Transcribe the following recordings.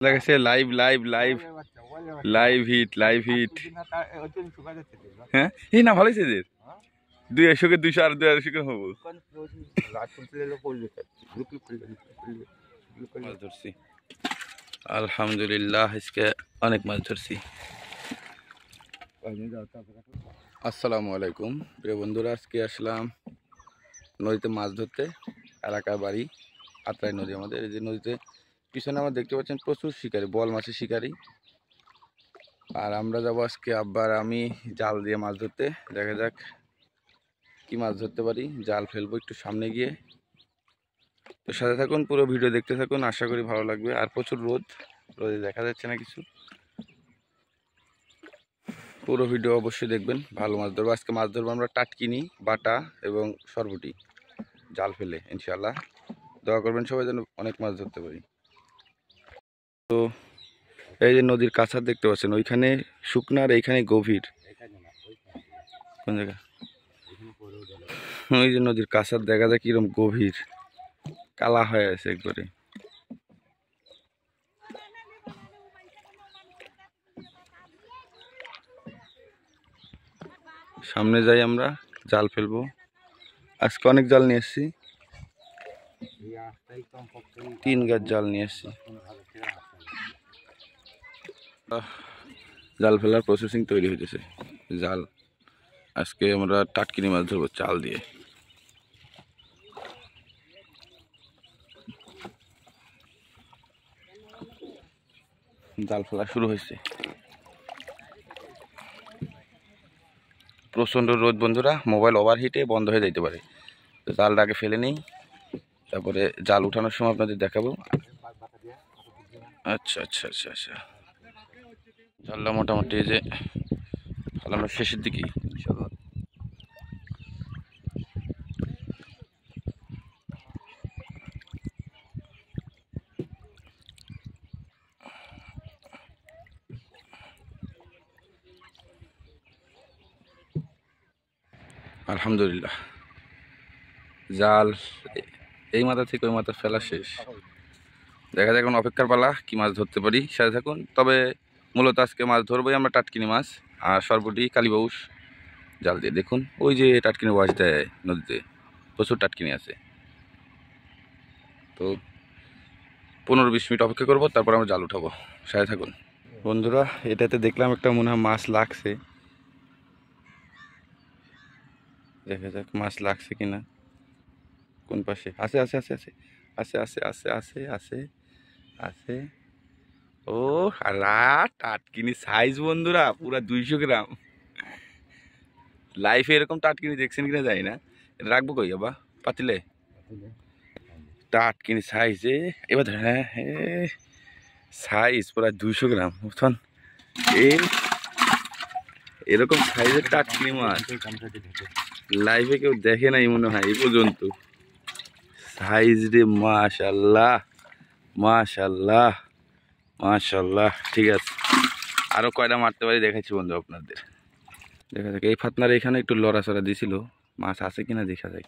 লাগাইছে live live live live hit live hit. হ্যাঁ এই না ভালো হয়েছে যে 200 200 আর 250 হবো। মাছ ধরছি আলহামদুলিল্লাহ, আজকে অনেক মাছ ধরছি। আসসালামু আলাইকুম প্রিয় বন্ধুরা, আজকে আসলাম নদীতে মাছ ধরতে। এলাকার বাড়ি আত্রাই নদী আমাদের। এই যে নদীতে পিছনে আমরা দেখতে পাচ্ছেন প্রচুর শিকারি, বল মাছের শিকারি। আর আমরা যাবো আজকে আব্বার আমি জাল দিয়ে মাছ ধরতে। দেখা যাক কি মাছ ধরতে পারি। জাল ফেলবো একটু সামনে গিয়ে। তো সাথে থাকুন, পুরো ভিডিও দেখতে থাকুন, আশা করি ভালো লাগবে। আর প্রচুর রোদ, রোদে দেখা যাচ্ছে না কিছু। পুরো ভিডিও অবশ্যই দেখবেন, ভালো মাছ ধরবো। আজকে মাছ ধরবো আমরা টাটকিনি, বাটা এবং সরবটি জাল ফেলে ইনশাল্লাহ। দোয়া করবেন সবাই যেন অনেক মাছ ধরতে পারি। তো এই যে নদীর কাছার দেখতে পাচ্ছেন, ওইখানে শুকনা আর এইখানে গভীর। কোন জায়গা? ওই যে নদীর কাছার দেখা যায় কিরকম গভীর, কালা হয়ে আছে একবারে। সামনে যাই আমরা, জাল ফেলবো। আজকে অনেক জাল নিয়ে এসছি, 3 গাছ জাল নিয়ে এসছি। জাল ফেলার প্রসেসিং তৈরি হইতেছে। জাল আজকে আমরা টাটকিনি মাছ ধরবো চাল দিয়ে। জাল ফেলা শুরু হয়েছে। প্রচণ্ড রোদ বন্ধুরা, মোবাইল ওভারহিটে বন্ধ হয়ে যাইতে পারে। তো জালটা আগে ফেলে নেই, তারপরে জাল উঠানোর সময় আপনাদের দেখাবো। আচ্ছা আচ্ছা আচ্ছা আচ্ছা, জালটা মোটামুটি এই যে ফেলানোর শেষের দিকেই ইনশাল্লাহ। আলহামদুলিল্লাহ, জাল এই মাথা থেকে ওই মাথা ফেলা শেষ। দেখা যাক এখন অপেক্ষার পালা, কি মাছ ধরতে পারি। সাথে থাকুন। তবে মূলত আজকে মাছ ধরবোই আমরা টাটকিনি মাছ আর সরবটি কালীবাউস জাল দিয়ে। দেখুন ওই যে টাটকিনি ওয়াশ দেয় নদীতে, প্রচুর টাটকিনি আছে। তো 15-20 মিনিট অপেক্ষা করবো, তারপর আমরা জাল উঠাবো। সাথে থাকুন বন্ধুরা। এটাতে দেখলাম একটা মনে হয় মাছ লাগছে, দেখা যাক মাছ লাগছে কিনা। কোন পাশে? আছে আছে আছে আছে আছে আছে আছে আছে আছে আছে। ও টাটকিনি সাইজ বন্ধুরা, পুরা 200 গ্রাম। লাইফে এরকম টাটকিনি দেখছেন কিনা জানি না। এটা রাখবো কই আবা? পাতিলে। টাটকিনি সাইজে এবার হ্যাঁ হ্যাঁ, সাইজ পুরা 200 গ্রাম। বুঝছেন এই এরকম সাইজের টাটকিনি মাছ লাইফে কেউ দেখে নাই মনে হয় এই পর্যন্ত। সাইজ রে, মাশাল্লাহ মাশাল্লাহ মাশাল্লাহ। ঠিক আছে, আরো কয়টা মারতে পারি দেখাচ্ছি বন্ধু আপনাদের। দেখা যাক। এই ফাতনার এখানে একটু লড়াচড়া দিছিল, মাছ আছে কিনা দেখা যায়।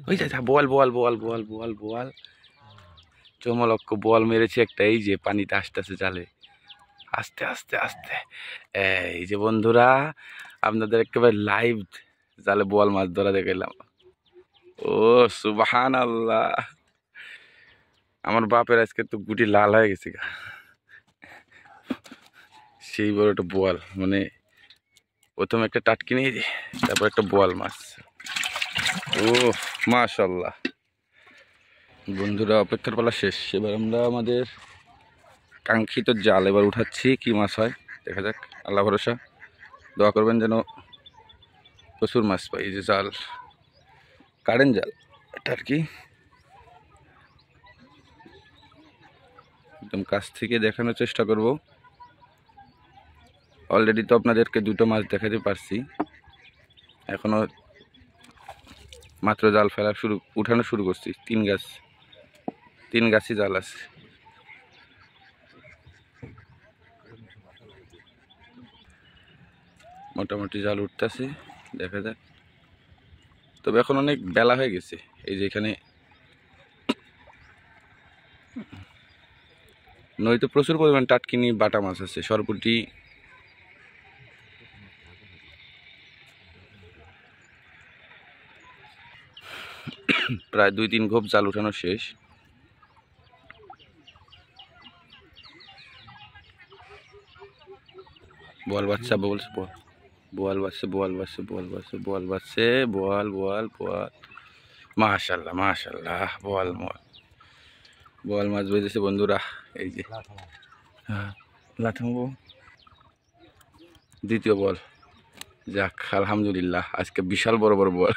ওই যা বল বল বল বল বল বল, চমলক্ষ বল মেরেছে একটা। এই যে পানিতে আস্তে আস্তে জালে, আস্তে আস্তে আস্তে। এই যে বন্ধুরা, আপনাদের একেবারে লাইভ জালে বল মাছ ধরা দেখাইলাম। ও সুবহান আল্লাহ, আমার বাপের আজকে তো গুটি লাল হয়ে গেছে গা। সেই বড় একটা বোয়াল, মানে প্রথমে একটা টাটকিনি, তারপর একটা বোয়াল মাছ। ও মাশাল্লাহ বন্ধুরা, অপেক্ষার পালা শেষ। এবার আমরা আমাদের কাঙ্ক্ষিত জাল এবার উঠাচ্ছি। কি মাছ হয় দেখা যাক, আল্লাহ ভরসা। দোয়া করবেন যেন প্রচুর মাছ পাই। এই যে জাল, কারেন্ট জাল এটা আর কি। একদম কাছ থেকে দেখানোর চেষ্টা করব। অলরেডি তো আপনাদেরকে 2টো মাছ দেখাতে পারছি, এখনো মাত্র জাল ফেলা উঠানো শুরু করছি। 3 গাছই জাল আছে। মোটামুটি জাল উঠতেছে, দেখা যাক। তবে এখন অনেক বেলা হয়ে গেছে। এই যে এখানে নদীতে প্রচুর পরিমাণ টাটকিনি বাটা মাছ আছে, সরপুঁটি। প্রায় 2-3 ঘোপ জাল উঠানো শেষ। বোয়াল বাচ্চা বলছে, বোয়াল বাচ্চা, বোয়াল বাচ্চা, বোয়াল বাচ্চা, বোয়াল বাচ্চা, বোয়াল বোয়াল বোয়াল। মাশাল্লাহ মাশাল্লাহ, বোয়াল বোয়াল মাছ বেঁধেছে বন্ধুরা। এই যে হ্যাঁ, লাথামো দ্বিতীয় বল। যাক আলহামদুলিল্লাহ, আজকে বিশাল বড় বড় বল।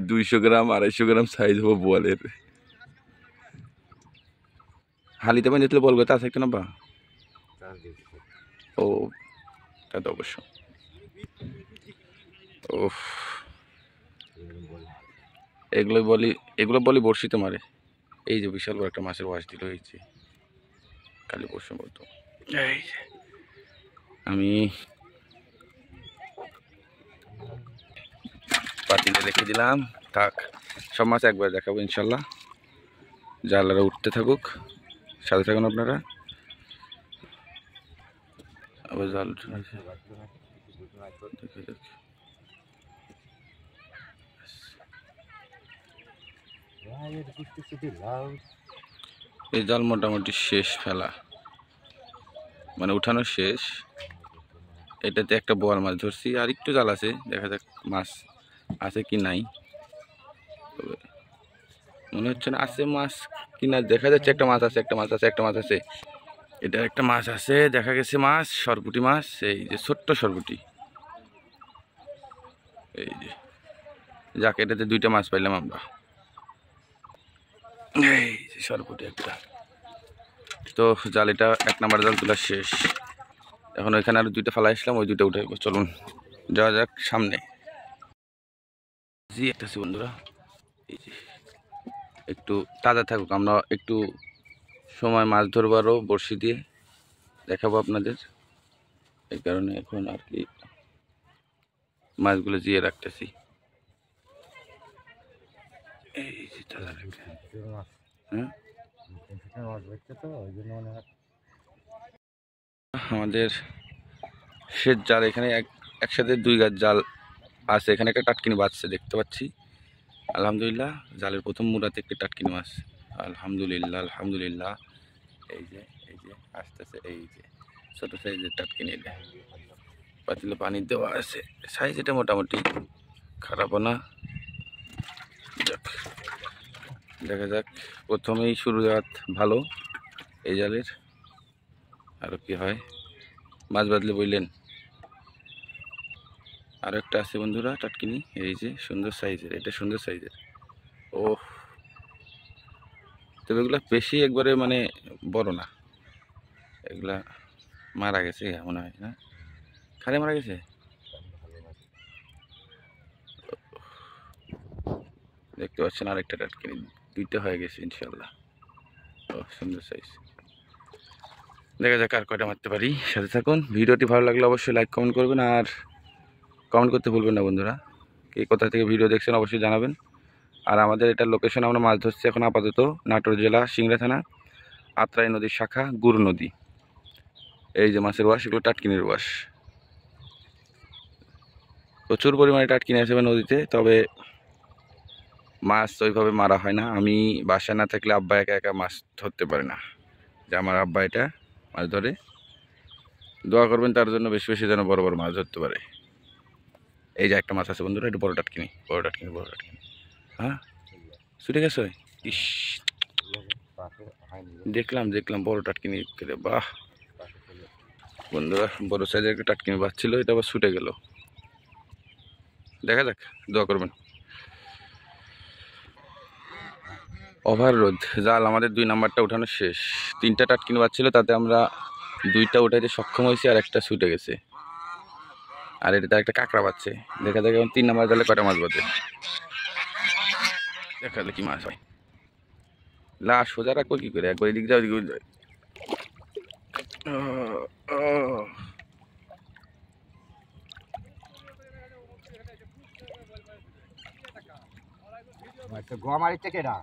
200 গ্রাম 250 গ্রাম সাইজ হবো বলের। হালিতে বানিয়েছিল বল গোটা আছে একটা না বা? ও তা তো অবশ্য। ওফ, এগুলো বলি বড়শিতে মারে। এই যে বিশাল বড় একটা মাছের ওয়াশ দিল, এই যে কালী পরশু মতো। এই যে আমি পাতিলে রেখে দিলাম, থাক সব মাছ একবার দেখাবো ইনশাল্লাহ। জালারা উঠতে থাকুক, সাথে থাকুন আপনারা। আবার জাল এই জাল মোটামুটি শেষ ফেলা, মানে উঠানো শেষ। এটাতে একটা বোয়াল মাছ ধরছি, আর একটু জাল আছে, দেখা যাক মাছ আছে কি নাই। তবে মনে হচ্ছে না আছে মাছ কিনা, দেখা যাচ্ছে একটা মাছ আছে, একটা মাছ আছে, একটা মাছ আছে। এটা একটা মাছ আছে, দেখা গেছে মাছ, সরপুঁটি মাছ। এই যে ছোট্ট সরপুঁটি, এই যে যাক, এটাতে 2টা মাছ পাইলাম আমরা। এই যে সরপুঁটি একটা। তো জাল, এটা 1 নাম্বার জাল তোলা শেষ। এখন ওইখানে আরো 2টা ফালা আসলাম, ওই 2টা উঠাইব। চলুন যাওয়া যাক সামনে। জি একটা আছে বন্ধুরা, এই যে একটু তাজা থাকুক, আমরা একটু সময় মাছ ধরবো আরও বড়শি দিয়ে দেখাবো আপনাদের। এই কারণে এখন আর কি মাছগুলো জিয়ে রাখতেছি। এই যে তাজা হ্যাঁ, আমাদের শেষ জাল এখানে একসাথে 2 গাছ জাল আছে। এখানে একটা টাটকিনি বাজছে দেখতে পাচ্ছি। আলহামদুলিল্লাহ, জালের প্রথম মুরাতে একটা টাটকিনি মাছ। আলহামদুলিল্লাহ আলহামদুলিল্লাহ। এই যে আসতেছে, এই যে ছোট সাইজের টাটকিনি। এটা পাতিলে পানি দেওয়া আছে, সাইজ এটা মোটামুটি খারাপও না। দেখা যাক, প্রথমেই শুরুয়াত ভালো এই জালের, আরও কি হয়। মাছ বাঁধলে বললেন। আর একটা আছে বন্ধুরা টাটকিনি, এই যে সুন্দর সাইজের, এটা সুন্দর সাইজের। ও তবে এগুলা বেশি একবারে মানে বড় না, এগুলা মারা গেছে মনে হয় না, খালি মারা গেছে। দেখতে পাচ্ছেন আরেকটা টাটকিনি, 2টা হয়ে গেছে ইনশাল্লাহ। ও সুন্দর সাইজ। দেখা যাক আর কয়টা মারতে পারি। সাথে থাকুন। ভিডিওটি ভালো লাগলে অবশ্যই লাইক কমেন্ট করবেন, আর কমেন্ট করতে ভুলবেন না বন্ধুরা। কে কোথা থেকে ভিডিও দেখছেন অবশ্যই জানাবেন। আর আমাদের এটা লোকেশন, আমরা মাছ ধরছি এখন আপাতত নাটোর জেলা সিংড়া থানা, আত্রাই নদীর শাখা গুরু নদী। এই যে মাছের ওয়াশ, এগুলো টাটকিনির ওয়াশ। প্রচুর পরিমাণে টাটকিনি আসবে নদীতে, তবে মাছ ওইভাবে মারা হয় না। আমি বাসায় না থাকলে আব্বা একা একা মাছ ধরতে পারে না, যে আমার আব্বা এটা মাছ ধরে। দোয়া করবেন তার জন্য, বেশি বেশি যেন বড় বড় মাছ ধরতে পারে। এই যে একটা মাছ আছে বন্ধুরা, এটা বড় টাটকিনি, বড় টাটকিনি, বড় টাটকিনি। হ্যাঁ ছুটে গেছে, ইস দেখলাম বড় টাটকিনি। বাহ বন্ধুরা, বড় সাইজের একটা টাটকিনি বাঁচছিল, এটা আবার ছুটে গেল। দেখা যাক, দোয়া করবেন। ওভার রোদ জাল আমাদের 2 নাম্বারটা উঠানো শেষ। 3টা টাটকিনি বাঁচছিল, তাতে আমরা 2টা উঠাইতে সক্ষম হয়েছি, আর একটা ছুটে গেছে। আর এটা একটা কাঁকড়া বাচ্ছে। দেখা যাক এখন 3 নাম্বার জালে কয়টা মাছ বাজে, দেখা যাক কি মাছ হয়। লাশ সোজা রাখবো কি করে, একবার এদিক যাও ওদিকে যায়। আচ্ছা গোয়া মারিতে কেডা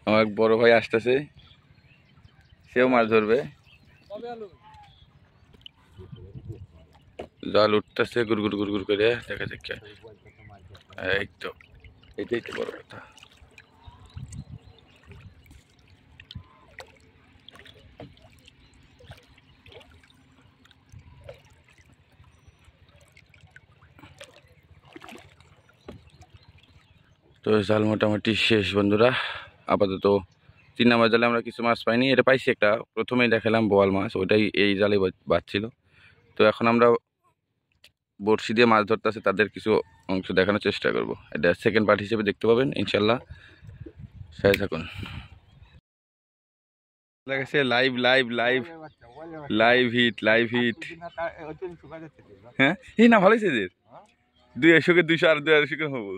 আমার এক বড় ভাই আসতেছে, সেও মাছ ধরবে। জাল উঠতেছে গুড় গুড় করে, দেখা যাক। এই তো, এটাই তো বড় কথা। তো জাল মোটামুটি শেষ বন্ধুরা। আপাতত 3 নাম্বার জালে আমরা কিছু মাছ পাইনি, এটা পাইছি একটা, প্রথমেই দেখালাম বোয়াল মাছ, ওইটাই এই জালে বাজছিল। তো এখন আমরা বড়শি দিয়ে মাছ ধরতেছে তাদের কিছু অংশ দেখানোর চেষ্টা করব। এটা সেকেন্ড পার্ট হিসেবে দেখতে পাবেন ইনশাল্লাহ, সাথে থাকুন। লাগাইছে live live live live hit, live hit. হ্যাঁ এই না ভালোই সেদের 200 200 আর 250 হবো।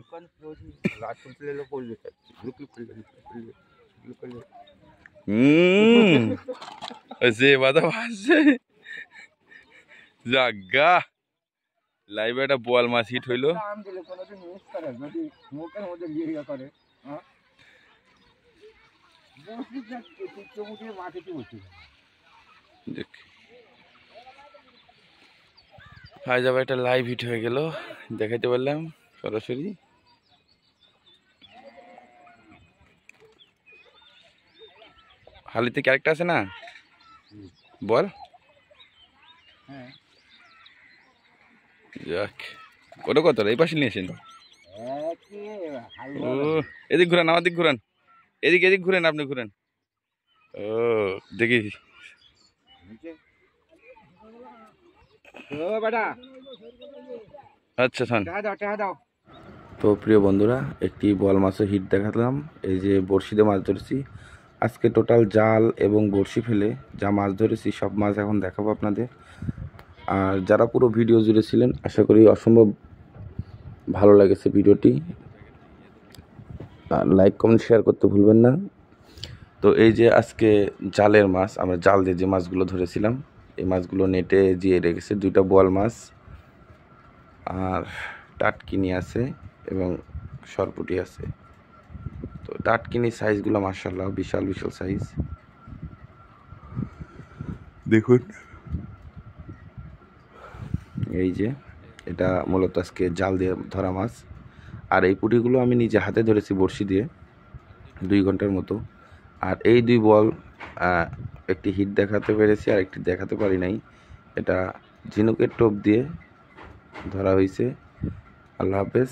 যে বাদা ভাসছে জাগা লাইভে একটা বোয়াল মাছ হিট হইলো। আজ আবার একটা লাইভ হিট হয়ে গেল, দেখাইতে পারলাম সরাসরি। হালিতে ক্যারেক্টার আছে না, বল। যাক, ওটা কত এই পাশে নিয়েছেন? ও এদিক ঘুরান, আমার দিক ঘুরান, এদিক এদিক ঘুরেন, আপনি ঘুরেন। ও দেখি, আচ্ছা তো প্রিয় বন্ধুরা, একটি বোয়াল মাছের হিট দেখালাম। এই যে বড়শিতে মাছ ধরেছি আজকে, টোটাল জাল এবং বড়শি ফেলে যা মাছ ধরেছি সব মাছ এখন দেখাবো আপনাদের। আর যারা পুরো ভিডিও জুড়ে ছিলেন আশা করি অসম্ভব ভালো লেগেছে ভিডিওটি। আর লাইক কমেন্ট শেয়ার করতে ভুলবেন না। তো এই যে আজকে জালের মাছ, আমরা জাল দিয়ে যে মাছগুলো ধরেছিলাম, এই মাছগুলো নেটে জিয়ে রেখেছে। 2টা বোয়াল মাছ আর টাটকিনি আছে এবং সরপুটি আছে। তো টাটকিনি সাইজগুলো মাশাআল্লাহ বিশাল বিশাল সাইজ, দেখুন। এই যে এটা মূলত আজকে জাল দিয়ে ধরা মাছ। আর এই পুঁটিগুলো আমি নিজে হাতে ধরেছি বড়শি দিয়ে 2 ঘন্টার মতো। আর এই 2 বল একটি হিট দেখাতে পেরেছি আর একটি দেখাতে পারি নাই। এটা ঝিনুকের টোপ দিয়ে ধরা হয়েছে। আল্লাহ হাফেজ।